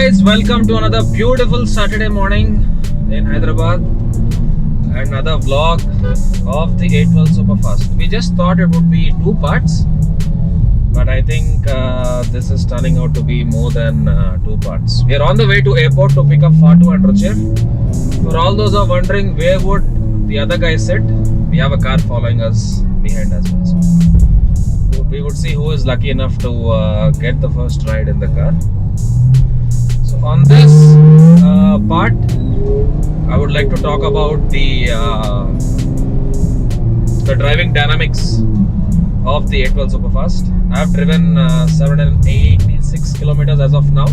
guys, welcome to another beautiful Saturday morning in Hyderabad. Another vlog of the 812 Superfast. We just thought it would be two parts, but I think this is turning out to be more than two parts. We are on the way to airport to pick up Fatu and Ruchir. For all those who are wondering where would the other guy sit, we have a car following us behind as well. So we would see who is lucky enough to get the first ride in the car. So on this part, I would like to talk about the driving dynamics of the 812 Superfast. I have driven 786 kilometers as of now,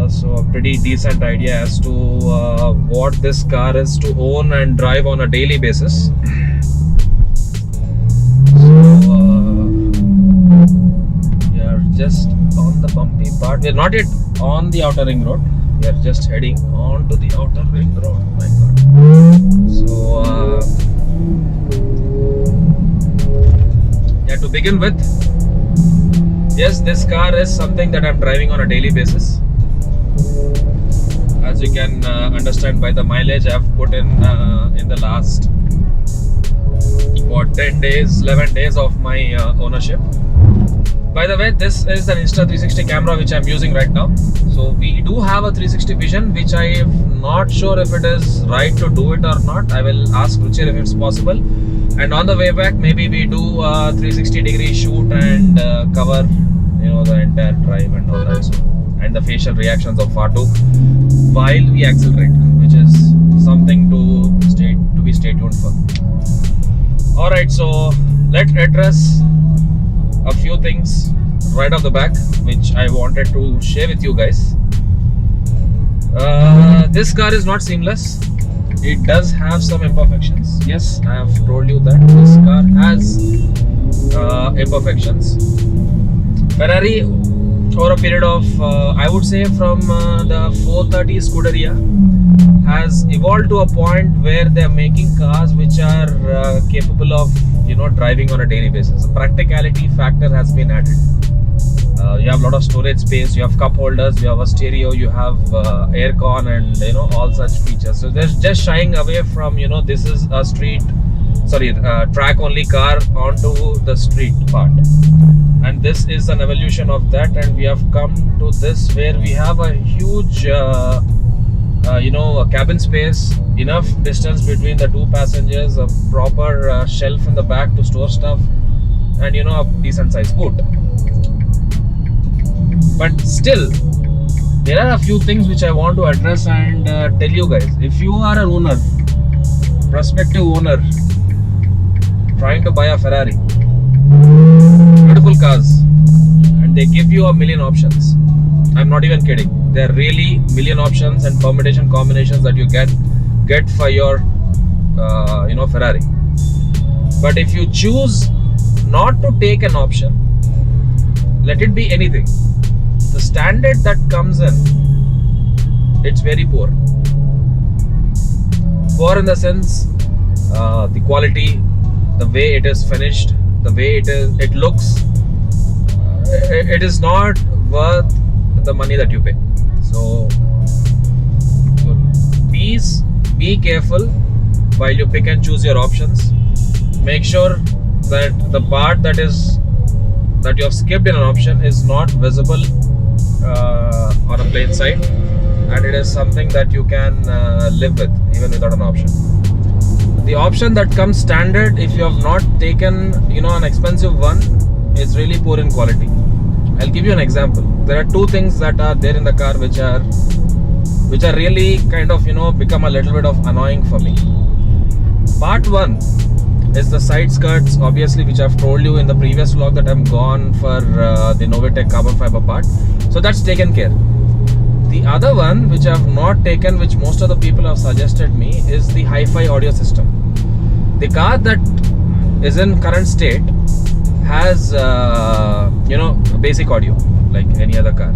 so a pretty decent idea as to what this car is to own and drive on a daily basis. So we are just on the bumpy part. We are not yet on the outer ring road. We are just heading on to the outer ring road. My God. So yeah, to begin with, yes, this car is something that I'm driving on a daily basis. As you can understand by the mileage I've put in the last 10 days, 11 days of my ownership. By the way, this is an Insta360 camera which I'm using right now. So we do have a 360 vision, which I am not sure if it is right to do it or not. I will ask Ruchir if it's possible. And on the way back, maybe we do a 360 degree shoot and cover, the entire drive and all that. So, and the facial reactions of Fatu while we accelerate, which is something to be stay tuned for. All right, so let's address a few things right off the back which I wanted to share with you guys. This car is not seamless. It does have some imperfections. Yes, I have told you that this car has imperfections. Ferrari, over a period of I would say from the 430 Scuderia, has evolved to a point where they are making cars which are capable of driving on a daily basis. A practicality factor has been added. You have a lot of storage space, you have cup holders, you have a stereo, you have aircon and all such features. So they're just shying away from this is a track only car onto the street part, and this is an evolution of that, and we have come to this where we have a huge a cabin space, enough distance between the two passengers, a proper shelf in the back to store stuff, and a decent size boot. But still, there are a few things which I want to address and tell you guys. If you are an owner, prospective owner, trying to buy a Ferrari, beautiful cars, and they give you a million options. I'm not even kidding. There are really million options and permutation combinations that you get for your Ferrari. But if you choose not to take an option, let it be anything, the standard that comes in, it's very poor. Poor in the sense, the quality, the way it is finished, the way it looks, it is not worth the money that you pay. So please be careful while you pick and choose your options. Make sure that the part that you have skipped in an option is not visible on a plain sight, and it is something that you can live with even without an option. The option that comes standard, if you have not taken an expensive one, is really poor in quality. I'll give you an example. There are two things that are there in the car which are really kind of become a little bit of annoying for me. Part one is the side skirts, obviously, which I've told you in the previous vlog that I'm gone for the Novitec carbon fiber part. So that's taken care. The other one which I've not taken, which most of the people have suggested me, is the hi-fi audio system. The car that is in current state has basic audio like any other car.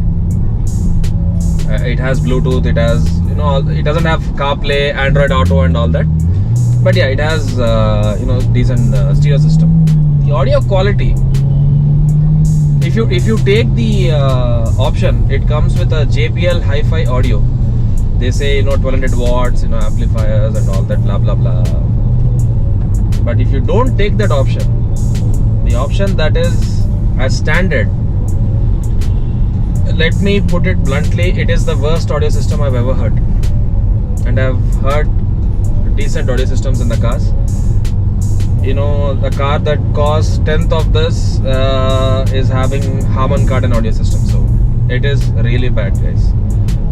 It has Bluetooth, it has it doesn't have CarPlay, Android Auto and all that, but yeah, it has decent stereo system. The audio quality, if you take the option, it comes with a JBL Hi-Fi audio. They say 1200 watts, amplifiers and all that blah blah blah. But if you don't take that option, the option that is as standard, let me put it bluntly, it is the worst audio system I've ever heard. And I've heard decent audio systems in the cars. The car that costs 10th of this is having Harman Kardon audio system. So it is really bad, guys.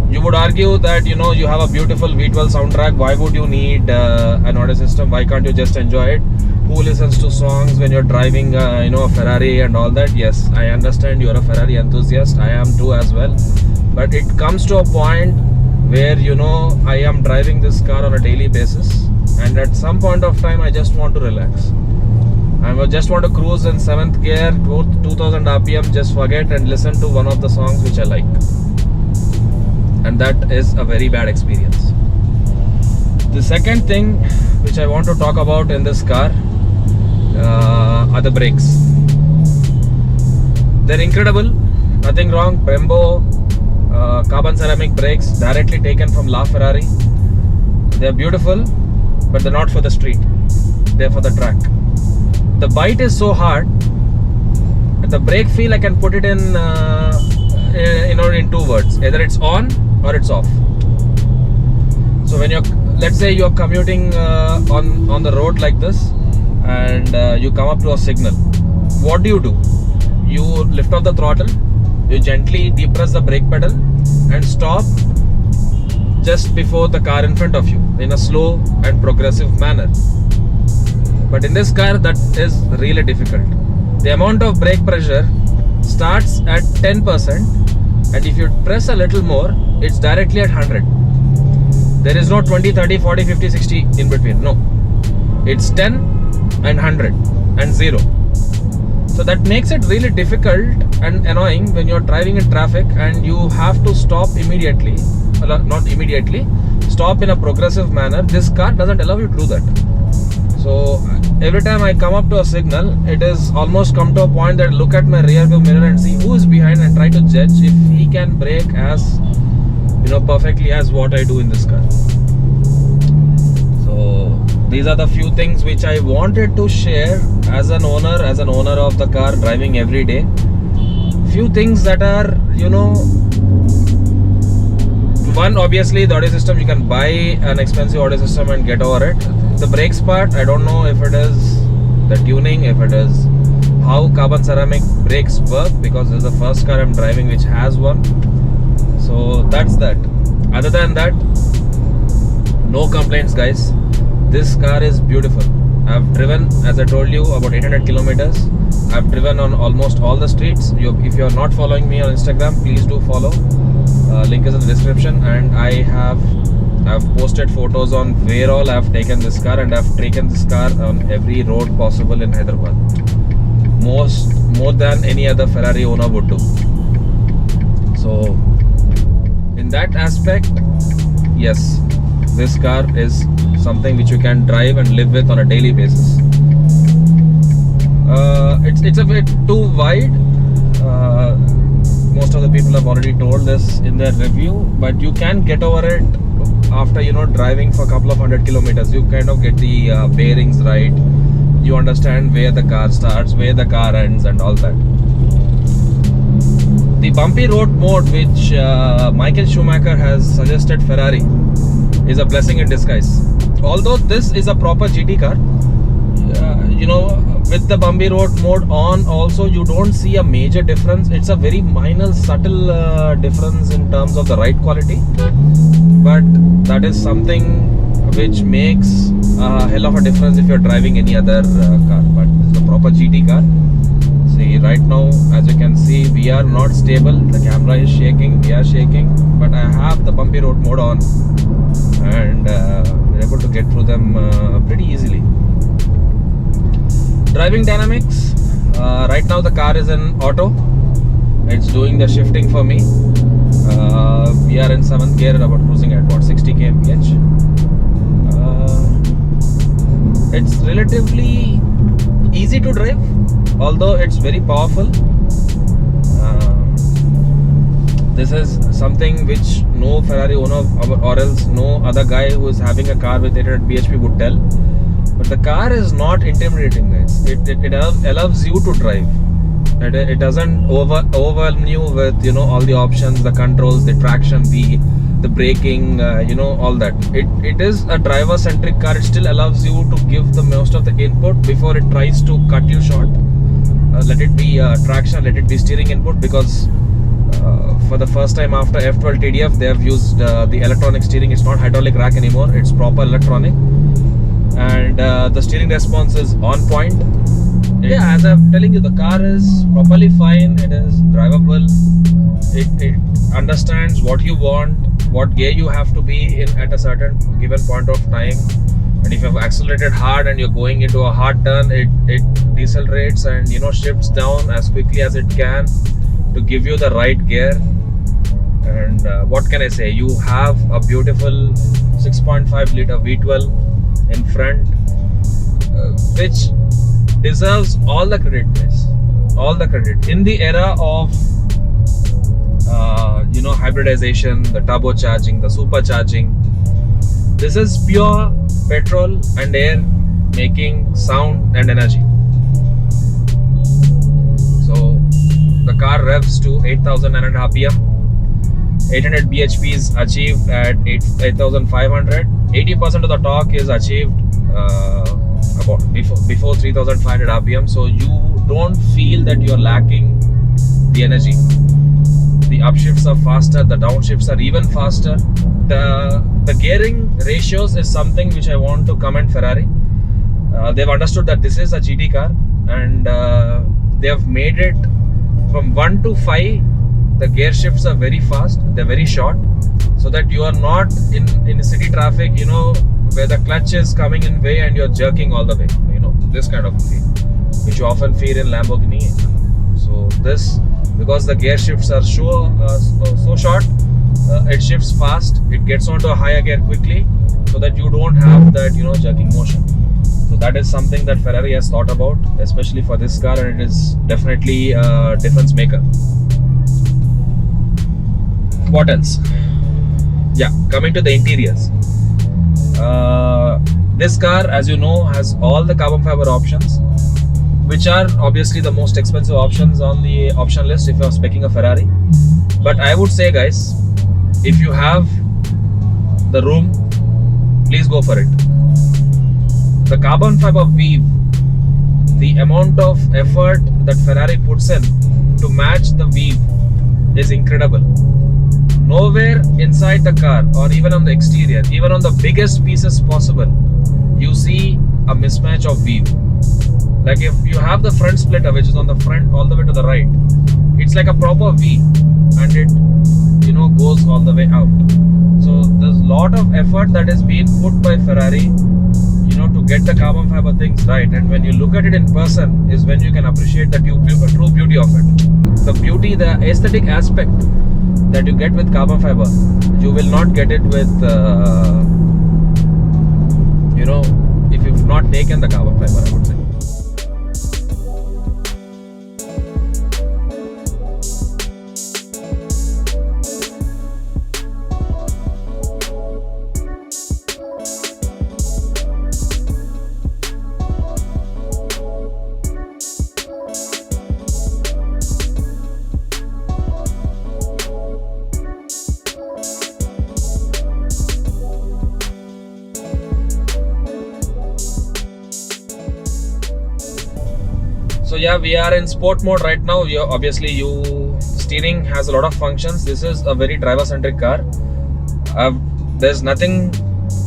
You would argue that you have a beautiful V12 soundtrack. Why would you need an audio system? Why can't you just enjoy it? Who listens to songs when you're driving a Ferrari and all that? Yes, I understand you're a Ferrari enthusiast. I am too as well. But it comes to a point where I am driving this car on a daily basis, and at some point of time I just want to relax. I just want to cruise in 7th gear, 2000 RPM, just forget and listen to one of the songs which I like. And that is a very bad experience. The second thing which I want to talk about in this car are the brakes. They're incredible, nothing wrong. Brembo carbon ceramic brakes, directly taken from LaFerrari. They're beautiful, but they're not for the street. They're for the track. The bite is so hard. The brake feel, I can put it in two words. Either it's on or it's off. So when let's say you're commuting on the road like this, and you come up to a signal, what do? You lift off the throttle, you gently depress the brake pedal and stop just before the car in front of you in a slow and progressive manner. But in this car, that is really difficult. The amount of brake pressure starts at 10%, and if you press a little more, it's directly at 100. There is no 20, 30, 40, 50, 60 in between. No. It's 10 and 100 and 0. So that makes it really difficult and annoying when you're driving in traffic and you have to stop immediately. Not immediately. Stop in a progressive manner. This car doesn't allow you to do that. So every time I come up to a signal, it is almost come to a point that I look at my rear view mirror and see who is behind and try to judge if he can brake as perfectly as what I do in this car. So these are the few things which I wanted to share as an owner of the car, driving every day. Few things that are one, obviously the audio system, you can buy an expensive audio system and get over it. The brakes part, I don't know if it is the tuning, if it is how carbon ceramic brakes work, because this is the first car I'm driving which has one. So that's that. Other than that, no complaints, guys. This car is beautiful. I've driven, as I told you, about 800 kilometers. I've driven on almost all the streets. If you're not following me on Instagram, please do follow. Link is in the description. And I've posted photos on where all I've taken this car, and I've taken this car on every road possible in Hyderabad. More than any other Ferrari owner would do. So in that aspect, yes, this car is something which you can drive and live with on a daily basis. It's a bit too wide. Most of the people have already told this in their review, but you can get over it after driving for a couple of 100 kilometers. You kind of get the bearings right. You understand where the car starts, where the car ends, and all that. The bumpy road mode which Michael Schumacher has suggested Ferrari is a blessing in disguise. Although this is a proper GT car, with the bumpy road mode on also, you don't see a major difference. It's a very minor, subtle difference in terms of the ride quality, but that is something which makes a hell of a difference if you're driving any other car. But this is a proper GT car. See, right now, as you can see, we are not stable. The camera is shaking, we are shaking, but I have the bumpy road mode on, and we're able to get through them pretty easily. Driving dynamics, right now the car is in auto. It's doing the shifting for me. We are in 7th gear, about cruising at 60 kmph. It's relatively easy to drive, although it's very powerful. This is something which no Ferrari owner or else no other guy who is having a car with 800 bhp would tell. But the car is not intimidating, guys. It allows you to drive. It doesn't overwhelm you with, you know, all the options, the controls, the traction, the braking, you know, all that. It is a driver centric car. It still allows you to give the most of the input before it tries to cut you short. Let it be traction, let it be steering input, because for the first time after F12 TDF they have used the electronic steering. It's not hydraulic rack anymore, it's proper electronic, and the steering response is on point. Yeah, as I'm telling you, the car is properly fine. It is drivable. It understands what you want, what gear you have to be in at a certain given point of time. And if you have accelerated hard and you're going into a hard turn, it decelerates and, you know, shifts down as quickly as it can to give you the right gear. And what can I say? You have a beautiful 6.5 liter V12 in front, which deserves all the credit, guys. All the credit. In the era of you know, hybridization, the turbocharging, the supercharging, this is pure petrol and air making sound and energy. So the car revs to 8,900 RPM. 800 bhp is achieved at 8,500. 80% of the torque is achieved about before 3,500 RPM. So you don't feel that you're lacking the energy. The upshifts are faster, the downshifts are even faster. The gearing ratios is something which I want to commend Ferrari. They've understood that this is a GT car, and they have made it from 1 to 5. The gear shifts are very fast, they're very short, so that you are not in city traffic, you know, where the clutch is coming in way and you're jerking all the way, you know, this kind of thing, which you often feel in Lamborghini. So this, because the gear shifts are so short, it shifts fast, it gets onto a higher gear quickly, so that you don't have that, you know, jerking motion. So that is something that Ferrari has thought about, especially for this car, and it is definitely a difference maker. What else? Yeah, coming to the interiors. This car, as you know, has all the carbon fiber options, which are obviously the most expensive options on the option list if you're speccing a Ferrari. But I would say, guys, if you have the room, please go for it. The carbon fiber weave, the amount of effort that Ferrari puts in to match the weave is incredible. Nowhere inside the car or even on the exterior, even on the biggest pieces possible, you see a mismatch of weave. Like if you have the front splitter, which is on the front all the way to the right, it's like a proper V, and it, you know, goes all the way out. So there's a lot of effort that is being put by Ferrari, you know, to get the carbon fiber things right. And when you look at it in person is when you can appreciate the true beauty of it. The beauty, the aesthetic aspect that you get with carbon fiber, you will not get it with you know, if you've not taken the carbon fiber, I would say. So yeah, we are in sport mode right now. Steering has a lot of functions. This is a very driver-centric car. There's nothing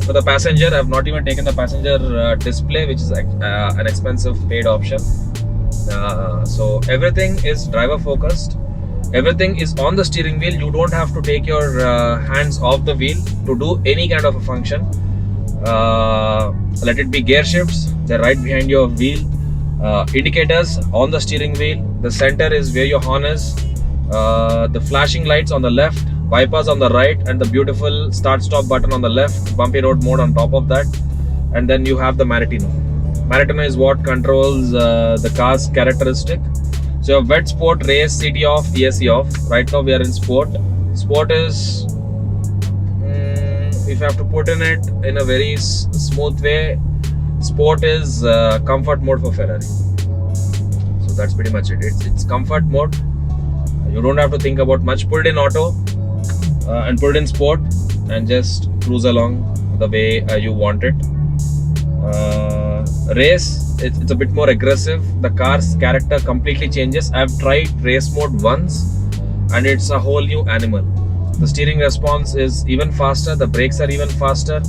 for the passenger. I've not even taken the passenger display, which is an expensive paid option. So everything is driver-focused. Everything is on the steering wheel. You don't have to take your hands off the wheel to do any kind of a function. Let it be gear shifts, they're right behind your wheel. Indicators on the steering wheel. The center is where your horn is. The flashing lights on the left, wipers on the right, and the beautiful start stop button on the left, bumpy road mode on top of that. And then you have the Maratino. Maratino is what controls the car's characteristic. So you have wet, sport, race, city off, ESC off. Right now we are in sport. Sport is, if I have to put in it in a very smooth way, sport is comfort mode for Ferrari. So that's pretty much it. It's comfort mode. You don't have to think about much. Put it in auto and put it in sport and just cruise along the way you want it. Race, it's a bit more aggressive. The car's character completely changes. I've tried race mode once and it's a whole new animal. The steering response is even faster. The brakes are even faster.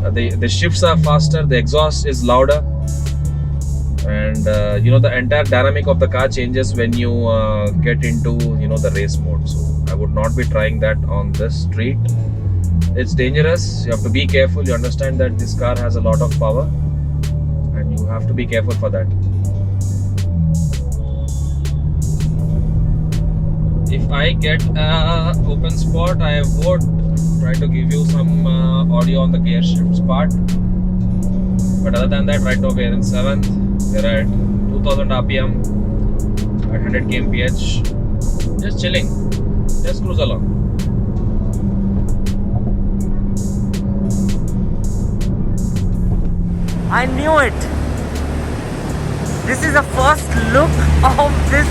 The shifts are faster. The exhaust is louder. And the entire dynamic of the car changes when you get into the race mode. So I would not be trying that on this street. It's dangerous. You have to be careful. You understand that this car has a lot of power and you have to be careful for that. If I get open spot, I would try to give you some audio on the gear shifts part. But other than that, right now we are in 7th. We're at 2000 RPM at 100 kmph. Just chilling. Just cruise along. I knew it. This is the first look of this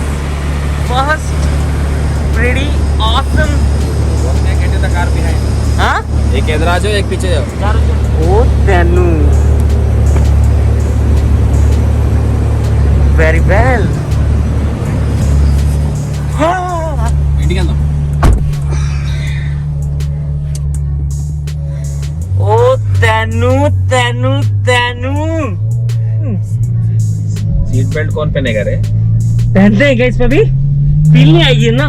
first pretty awesome. Get in the car behind. Huh? एक इधर आ जाओ, एक पीछे जाओ. Oh, Tenu. Very well. Indian. Oh, Tenu. Seat belt कौन पहनेगा रे? पहनते हैं क्या इसमें भी? फील नहीं आएगी ना?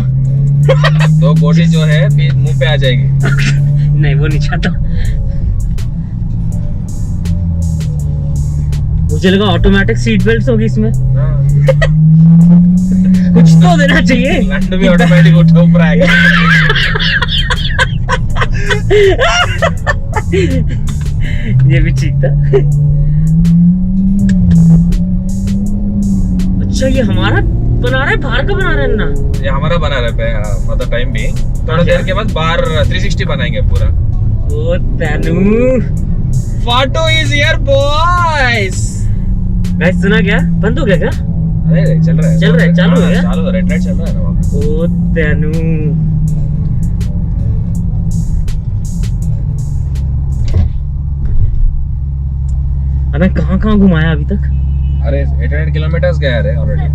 तो गोटी जो है मुंह पे आ जाएगी. नहीं, वो नहीं चाहता. मुझे लगा ऑटोमेटिक सीट बेल्ट होगी इसमें. कुछ तो देना चाहिए. लैंड भी ऑटोमेटिक उठा ऊपर आएगा. ये भी ठीक था. अच्छा, ये हमारा बना रहा है, बाहर का बना रहा है ना? ये हमारा बना रहा है फॉर द टाइम भी. थोड़ा देर के बाद बाहर 360 बनाएंगे पूरा. ओ तनु, फाटो इज हियर बॉयज. गाइस सुना क्या? बंद हो गया क्या? अरे चल रहा है. चालू है. चालू है. रेड लाइट चल रहा है ना वहाँ पे. ओ तनु, अबे कहाँ घुमाया अभी तक? अरे 800 किलोमीटर्स गया है ऑलरेडी.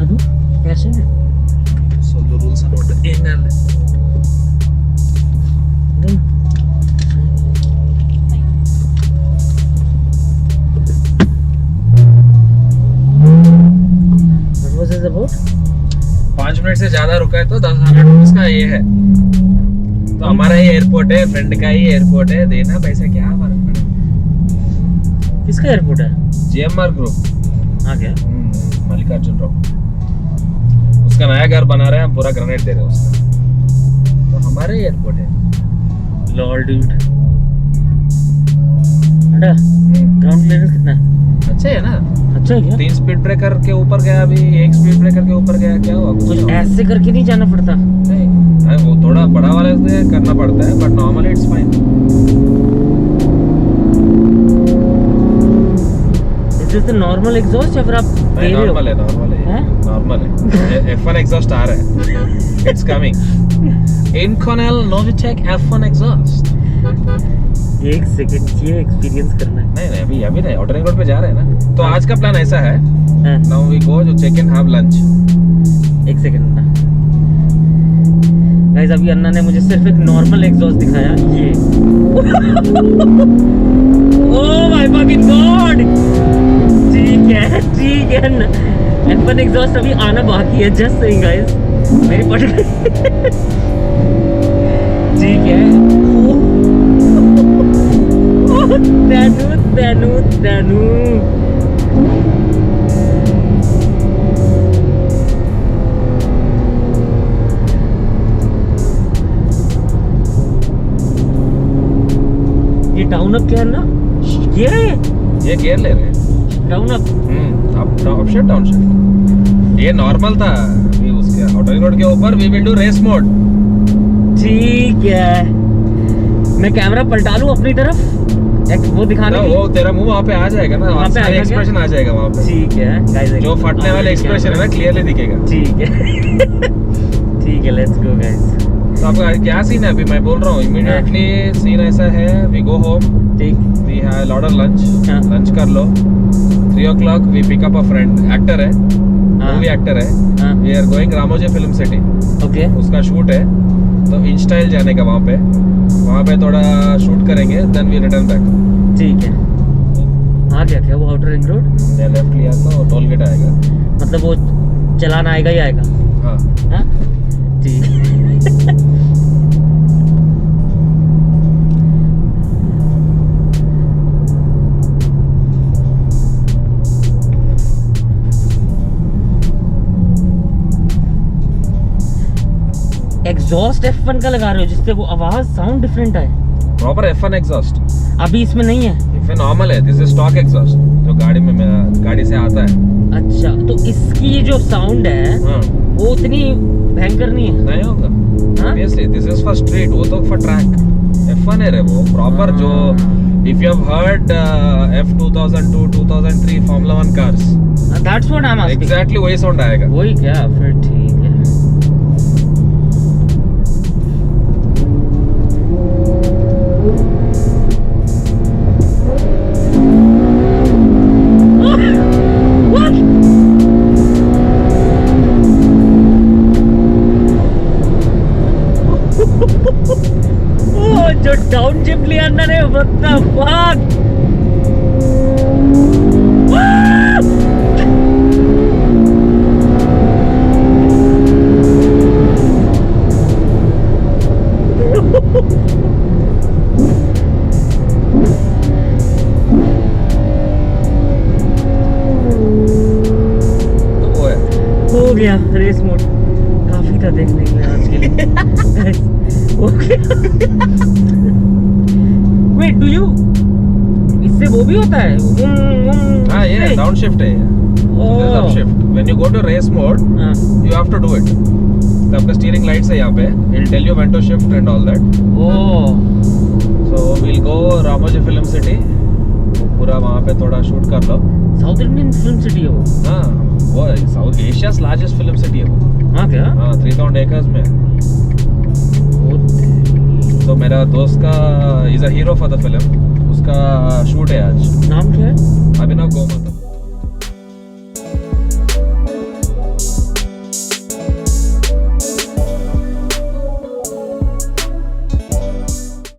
ಅದು ಪ್ಯಾಷನ್ ಸೊ ದ ರೂಲ್ಸ್ ಅನ್ನು ಒಟ್ಟು ಏನಲ್ಲಿ What was it about? 5 minute से ज्यादा रुका है तो 10,000 रुपीज का ये है. तो हमारा ही एयरपोर्ट है, फ्रेंड का ही एयरपोर्ट है. देना पैसा क्या फर्क पड़ेगा. किसका एयरपोर्ट है? GMR group. हाँ क्या? मल्लिकार्जुन राव. उसका नया घर बना रहे हैं, हम पूरा ग्रेनेड दे रहे हैं उसका. तो हमारे एयरपोर्ट है. Lol dude. अड़ा ग्राउंड क्लियरेंस कितना है? अच्छा है ना. अच्छा है क्या? 3 स्पीड ब्रेकर के ऊपर गया, अभी 1 स्पीड ब्रेकर के ऊपर गया. क्या हुआ? कुछ ऐसे करके नहीं जाना पड़ता. नहीं, वो थोड़ा बड़ा वाले से करना पड़ता है, but normally it's fine. Is this the normal exhaust या फिर आप दे रहे हो? नॉर्मल है. नॉर्मल है. F1 एग्जॉस्ट आ रहा है. It's coming. Inconel Novitek F1 exhaust. एक सेकंड, ये एक्सपीरियंस करना है. नहीं अभी नहीं. आउटर रिंग रोड पे जा रहे हैं ना. तो आज का प्लान ऐसा है, now we go to check in, have lunch. एक सेकंड ना गाइस, अभी अन्ना ने मुझे सिर्फ एक नॉर्मल एग्जॉस्ट दिखाया. ये ओह माय फकिंग गॉड. ठीक है ना. F1 एग्जॉस्ट अभी आना बाकी है. जस्ट सेइंग गाइस, मेरी पट गई. ठीक है. तनु ये टाउन अब क्या है ना? गियर है ये गियर ले रहे हैं। Down up. Up shift down shift. ये नॉर्मल था अभी उसके आउटर रोड के ऊपर we will do race mode. ठीक है, मैं कैमरा पलटा लूं अपनी तरफ एक वो दिखाने ना के लिए? वो तेरा मुंह वहाँ पे आ जाएगा ना, वहाँ पे आएगा क्या? एक्सप्रेशन आ जाएगा वहाँ पे। ठीक है गाइस, जो फटने वाले एक्सप्रेशन है ना क्लियरली दिखेगा। ठीक है ठीक है, लेट्स गो गाइस। तो आपका क्या सीन है अभी? मैं बोल रहा हूँ इमीडिएटली सीन ऐसा है, वी गो होम, ठीक। वी हैव ऑर्डर लंच, हाँ। लंच कर लो, 3 o'clock we pick up a friend, actor है, हाँ। मूवी एक्टर है, हाँ। We are going Ramoji film city, okay उसका शूट है, तो इंस्टाइल जाने का वहाँ पे थोड़ा शूट करेंगे, देन वी रिटर्न बैक। ठीक है। हाँ क्या वो आउटर रिंग रोड लेफ्ट लिया तो टोल गेट आएगा। मतलब वो चलान आएगा ही आएगा। हाँ हाँ ठीक है। एग्जॉस्ट F1 का लगा रहे हो जिससे वो आवाज साउंड डिफरेंट है। प्रॉपर F1 एग्जॉस्ट अभी इसमें नहीं है। फिर नॉर्मल है, दिस इज स्टॉक एग्जॉस्ट जो गाड़ी से आता है। अच्छा, तो इसकी जो साउंड है हाँ वो उतनी भयंकर नहीं है। नहीं होगा हाँ? Obviously, this is for street, वो तो फॉर ट्रैक। F1 है रे वो प्रॉपर जो, if you have heard F2002 2003 Formula 1 cars, that's what I am asking. Exactly वही साउंड आएगा। वही क्या? फिर ठीक है। जो डाउन जिप लिया अंदर है, what the fuck? तो वो है। हो गया रेस मोड, काफी था देखने के लिए आज के लिए। हो गया। वेट, डू यू इससे वो भी होता है? हाँ ये डाउन शिफ्ट है, this is up shift. When you go to race mode you have to do it. तो आपका स्टीयरिंग लाइट्स है यहाँ पे, it will tell you when to shift and all that. So we'll go Ramoji film city, पूरा वहाँ पे थोड़ा shoot कर लो। साउथ इंडियन फिल्म सिटी है वो? हाँ वो है South Asia's largest film city है वो। हाँ क्या? हाँ 3000 एकर्स में। तो मेरा दोस्त का is a hero for the film, उसका शूट है आज। नाम क्या है? अभिनव गोमत।